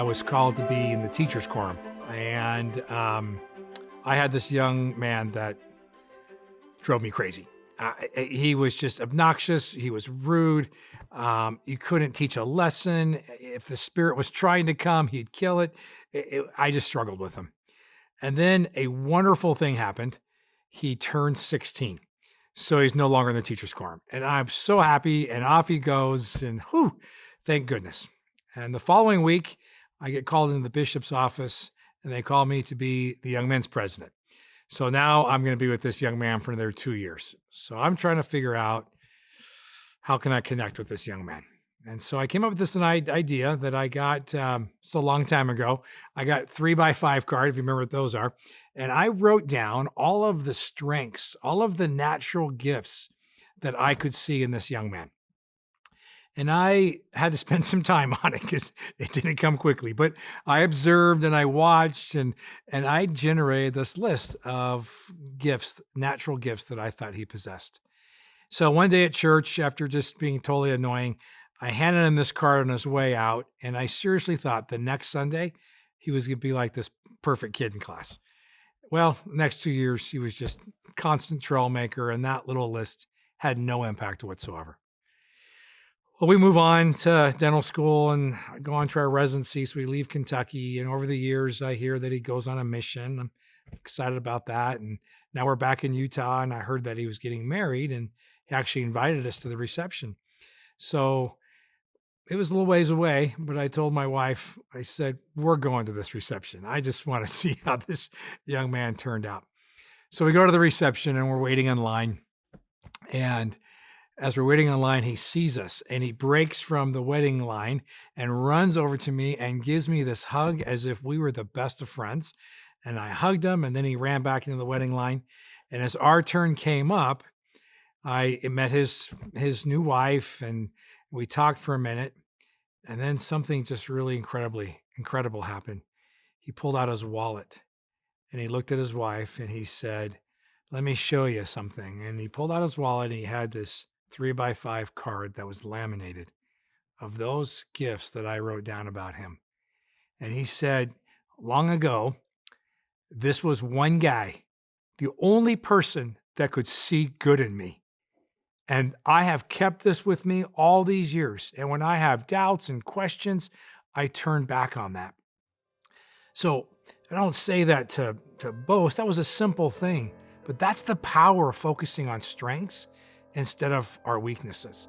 I was called to be in the teacher's quorum. And I had this young man that drove me crazy. He was just obnoxious. He was rude. You couldn't teach a lesson. If the spirit was trying to come, he'd kill it. I just struggled with him. And then a wonderful thing happened. He turned 16. So he's no longer in the teacher's quorum. And I'm so happy. And off he goes. And whew, thank goodness. And the following week, I get called into the bishop's office and they call me to be the young men's president. So now I'm going to be with this young man for another 2 years. So I'm trying to figure out how can I connect with this young man. And so I came up with this idea that I got it's a long time ago. I got 3x5 card, if you remember what those are. And I wrote down all of the strengths, all of the natural gifts that I could see in this young man. And I had to spend some time on it because it didn't come quickly. But I observed and I watched and I generated this list of gifts, natural gifts that I thought he possessed. So one day at church, after just being totally annoying, I handed him this card on his way out. And I seriously thought the next Sunday, he was going to be like this perfect kid in class. Well, next 2 years, he was just constant troublemaker. And that little list had no impact whatsoever. Well, we move on to dental school and go on to our residency. So we leave Kentucky. And over the years, I hear that he goes on a mission. I'm excited about that. And now we're back in Utah. And I heard that he was getting married. And he actually invited us to the reception. So it was a little ways away. But I told my wife, I said, we're going to this reception. I just want to see how this young man turned out. So we go to the reception and we're waiting in line. And as we're waiting in line, he sees us and he breaks from the wedding line and runs over to me and gives me this hug as if we were the best of friends. And I hugged him and then he ran back into the wedding line. And as our turn came up, I met his new wife and we talked for a minute. And then something just really incredible happened. He pulled out his wallet and he looked at his wife and he said, "Let me show you something." And he pulled out his wallet and he had this 3x5 card that was laminated of those gifts that I wrote down about him. And he said, long ago, this was one guy, the only person that could see good in me. And I have kept this with me all these years. And when I have doubts and questions, I turn back on that. So I don't say that to boast. That was a simple thing. But that's the power of focusing on strengths instead of our weaknesses.